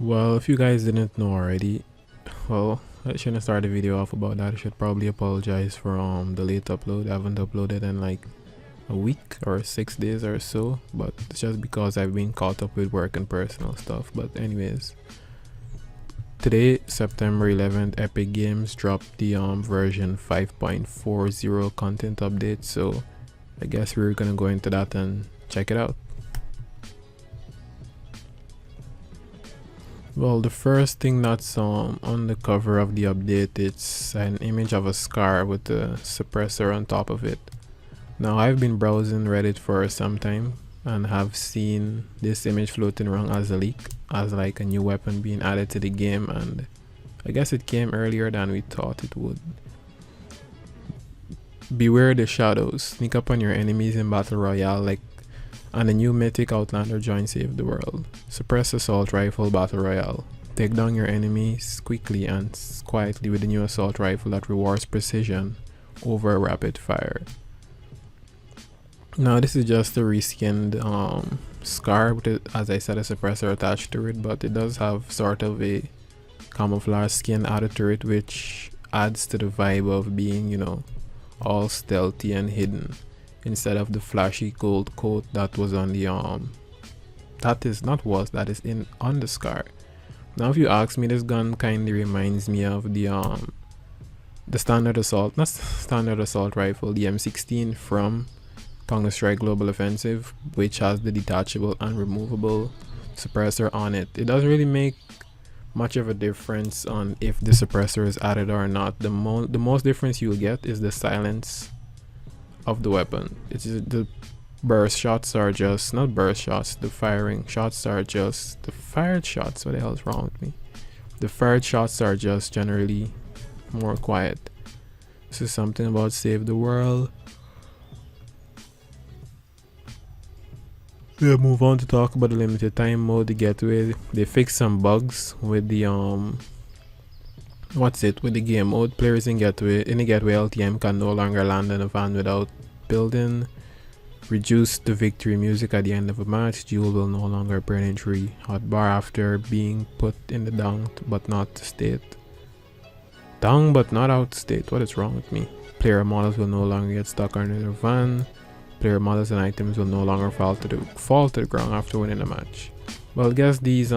Well, if you guys didn't know already, well, I shouldn't start the video off about that. I should probably apologize for the late upload. I haven't uploaded in like a week or 6 days or so, but it's just because I've been caught up with work and personal stuff. But anyways, today, September 11th, Epic Games dropped the version 5.40 content update, so I guess we're gonna go into that and check it out. Well, the first thing that's on the cover of the update, it's an image of a scar with a suppressor on top of it. Now, I've been browsing Reddit for some time and have seen this image floating around as a leak, as like a new weapon being added to the game, and I guess it came earlier than we thought it would. Beware the shadows. Sneak up on your enemies in Battle Royale and a new mythic Outlander join Save the World. Suppress Assault Rifle Battle Royale. Take down your enemies quickly and quietly with the new assault rifle that rewards precision over rapid fire. Now this is just a reskinned scar with it, as I said, a suppressor attached to it, but it does have sort of a camouflage skin added to it, which adds to the vibe of being, you know, all stealthy and hidden, instead of the flashy gold coat that was on the that is in on the scar. Now if you ask me, this gun kindly reminds me of the standard assault, not standard assault rifle, the M16 from Counter-Strike Global Offensive, which has the detachable and removable suppressor on it. It doesn't really make much of a difference on if the suppressor is added or not. The most difference you'll get is the silence of the weapon. It's the burst shots are just not burst shots. The firing shots are just the fired shots. What the hell is wrong with me? The fired shots are just generally more quiet. This is something about Save the World. We'll move on to talk about the limited time mode, the getaway. They fixed some bugs with the with the game mode. Players in the getaway LTM can no longer land in a van without building. Reduce the victory music at the end of a match. Duel will no longer burn injury hotbar after being put in the down but not state. Down but not out state. What is wrong with me? Player models will no longer get stuck under the van. Player models and items will no longer fall to the ground after winning a match. Well, I guess these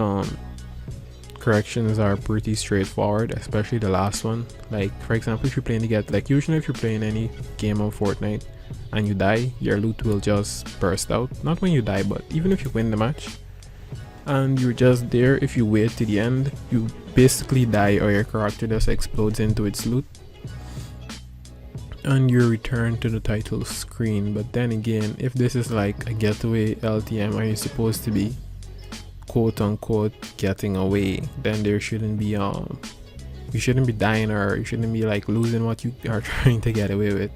corrections are pretty straightforward, especially the last one. Like, for example, if you're playing usually if you're playing any game of Fortnite and you die, your loot will just burst out. Not when you die, but even if you win the match and you're just there, if you wait to the end, you basically die or your character just explodes into its loot and you return to the title screen. But then again, if this is like a getaway LTM, are you supposed to be quote unquote getting away, then there shouldn't be you shouldn't be dying, or you shouldn't be like losing what you are trying to get away with.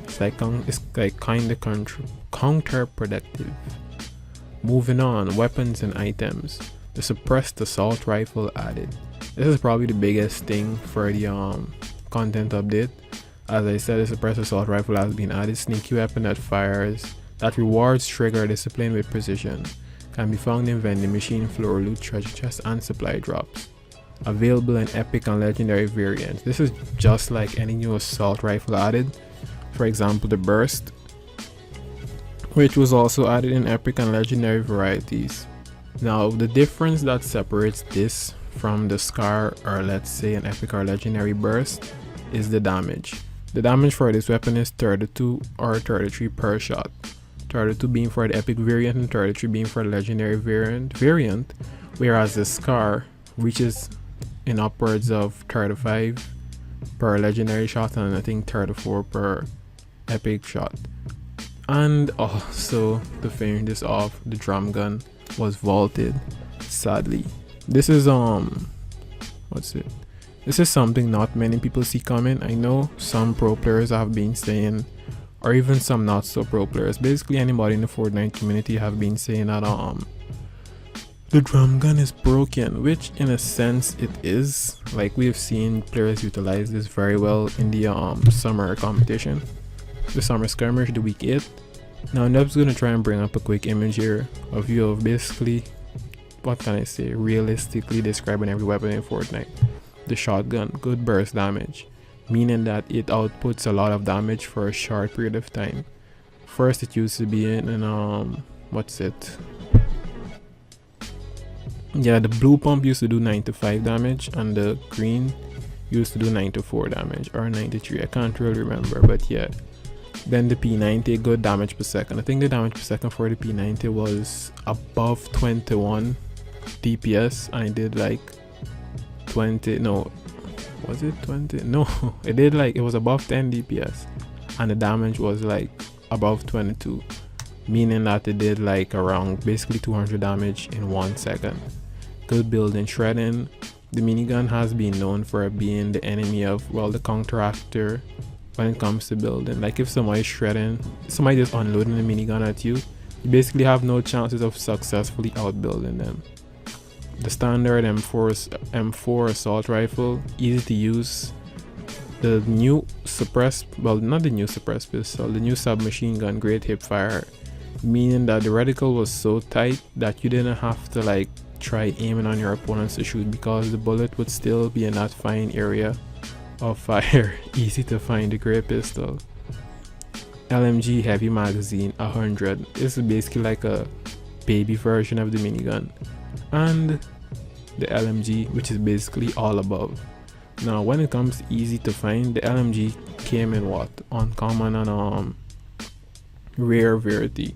It's like kind of counterproductive. Moving on, weapons and items. The suppressed assault rifle added. This is probably the biggest thing for the content update. As I said, the suppressed assault rifle has been added. Sneaky weapon that rewards trigger discipline with precision. Can be found in vending machine, floor loot, treasure chest, and supply drops. Available in epic and legendary variants. This is just like any new assault rifle added. For example, the burst, which was also added in epic and legendary varieties. Now, the difference that separates this from the scar, or let's say an epic or legendary burst, is the damage. The damage for this weapon is 32 or 33 per shot. 32 being for the epic variant and 33 being for the legendary variant, whereas the scar reaches in upwards of 35 per legendary shot and I think 34 per epic shot. And also, to finish this off, the drum gun was vaulted, sadly. This is this is something not many people see coming. I know some pro players have been saying, or even some not so pro players, basically anybody in the Fortnite community have been saying that the drum gun is broken, which in a sense it is. Like, we've seen players utilize this very well in the summer competition, the summer skirmish, the week 8. Now I'm just gonna try and bring up a quick image here, a view of basically what can I say, realistically describing every weapon in Fortnite. The shotgun, good burst damage, meaning that it outputs a lot of damage for a short period of time. First it used to be in what's it? Yeah, the blue pump used to do 95 damage and the green used to do 94 damage or 93. I can't really remember, but yeah. Then the P90, good damage per second. I think the damage per second for the P90 was above 21 DPS. I did like 20, no, was it 20? No, it was above 10 DPS and the damage was like above 22, meaning that it did like around basically 200 damage in 1 second. Good building, shredding. The minigun has been known for being the enemy of, well, the counteractor when it comes to building. Like if somebody's shredding, somebody just unloading a minigun at you, you basically have no chances of successfully outbuilding them. The standard M4 assault rifle, easy to use. The new suppressed, well, not the new suppressed pistol, the new submachine gun, great hip fire, meaning that the reticle was so tight that you didn't have to like try aiming on your opponents to shoot, because the bullet would still be in that fine area of fire. Easy to find the great pistol. LMG heavy magazine 100. This is basically like a baby version of the minigun, and the LMG, which is basically all above. Now when it comes to easy to find, the LMG came in what? Uncommon and rare rarity.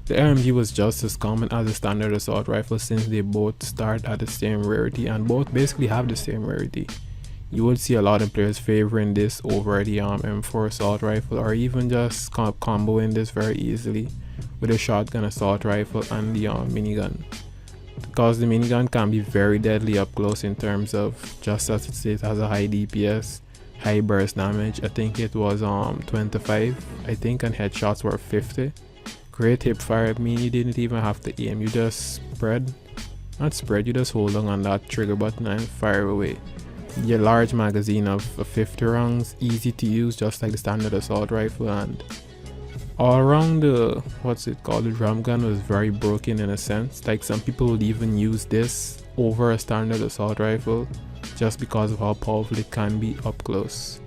The LMG was just as common as the standard assault rifle, since they both start at the same rarity and both basically have the same rarity. You would see a lot of players favoring this over the M4 assault rifle, or even just comboing this very easily with a shotgun assault rifle and the minigun, because the minigun can be very deadly up close in terms of, just as it says, has a high DPS, high burst damage. I think it was 25, I think, and headshots were 50. Great hip fire, I mean you didn't even have to aim, you just you just hold on that trigger button and fire away. Your large magazine of 50 rounds, easy to use just like the standard assault rifle, and all around the, what's it called, the drum gun was very broken in a sense. Like some people would even use this over a standard assault rifle just because of how powerful it can be up close.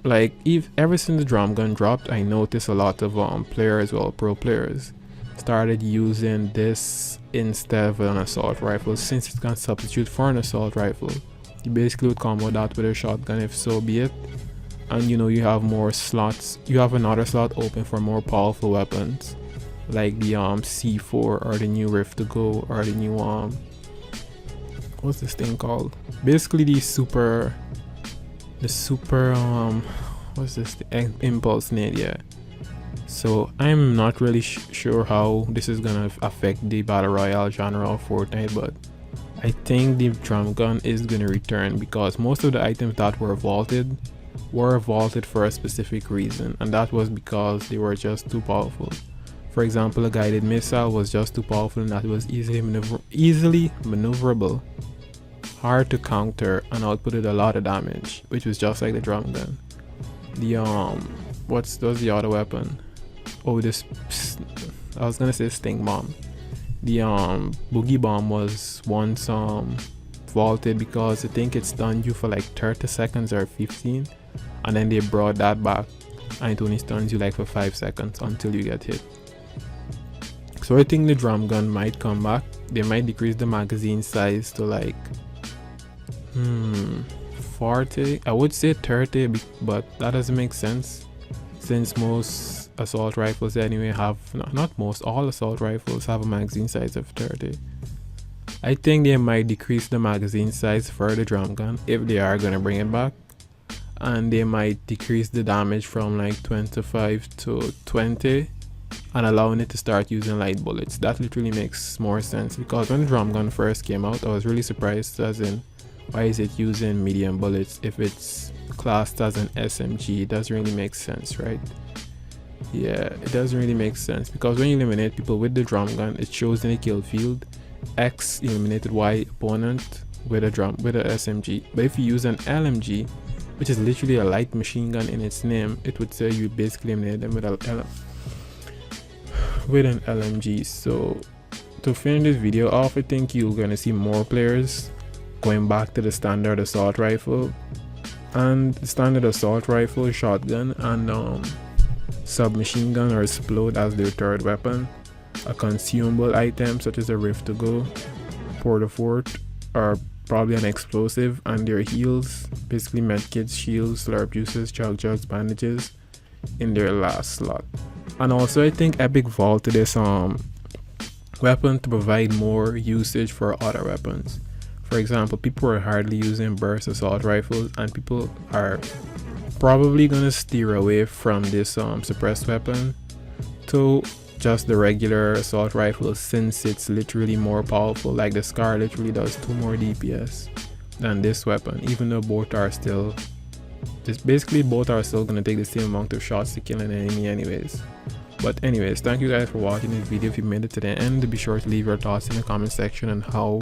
Like ever since the drum gun dropped, I noticed a lot of players, well, pro players, started using this instead of an assault rifle, since it can substitute for an assault rifle. You basically would combo that with a shotgun if so be it, and you know, you have more slots, you have another slot open for more powerful weapons like the C4 or the new Rift to Go or the new what's this thing called, basically the super what's this, the impulse nade. Yeah, so I'm not really sure how this is gonna affect the battle royale genre of Fortnite, but I think the drum gun is gonna return, because most of the items that were vaulted for a specific reason, and that was because they were just too powerful. For example, a guided missile was just too powerful, and that was easily maneuverable, hard to counter, and outputted a lot of damage, which was just like the drum gun. The what's the other weapon? Oh, this, I was gonna say sting bomb. The boogie bomb was once vaulted because I think it stunned you for like 30 seconds or 15, and then they brought that back and it only stuns you like for 5 seconds until you get hit. So I think the drum gun might come back. They might decrease the magazine size to like 40, I would say 30, but that doesn't make sense, since most assault rifles anyway have, not most, all assault rifles have a magazine size of 30. I think they might decrease the magazine size for the drum gun if they are gonna bring it back, and they might decrease the damage from like 25 to 20 and allowing it to start using light bullets. That literally makes more sense, because when the drum gun first came out, I was really surprised, as in, why is it using medium bullets if it's classed as an SMG? It doesn't really make sense, right? Yeah, it doesn't really make sense, because when you eliminate people with the drum gun, it shows in the kill field X eliminated Y opponent with a SMG. But if you use an LMG, which is literally a light machine gun in its name, it would say you basically eliminate them with an LMG. So To finish this video off, I think you're gonna see more players going back to the standard assault rifle, and the standard assault rifle, shotgun, and submachine gun or explode as their third weapon. A consumable item such as a rift to go, porta fort, or probably an explosive, and their heals, basically medkits, shields, slurp juices, chug jugs, bandages in their last slot. And also I think Epic vaulted this weapon to provide more usage for other weapons. For example, people are hardly using burst assault rifles, and people are probably gonna steer away from this suppressed weapon to just the regular assault rifle, since it's literally more powerful. Like the Scar literally does 2 more DPS than this weapon, even though both are still gonna take the same amount of shots to kill an enemy anyways. But anyways, thank you guys for watching this video. If you made it to the end, be sure to leave your thoughts in the comment section on how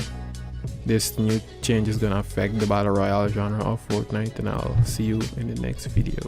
this new change is gonna affect the battle royale genre of Fortnite, and I'll see you in the next video.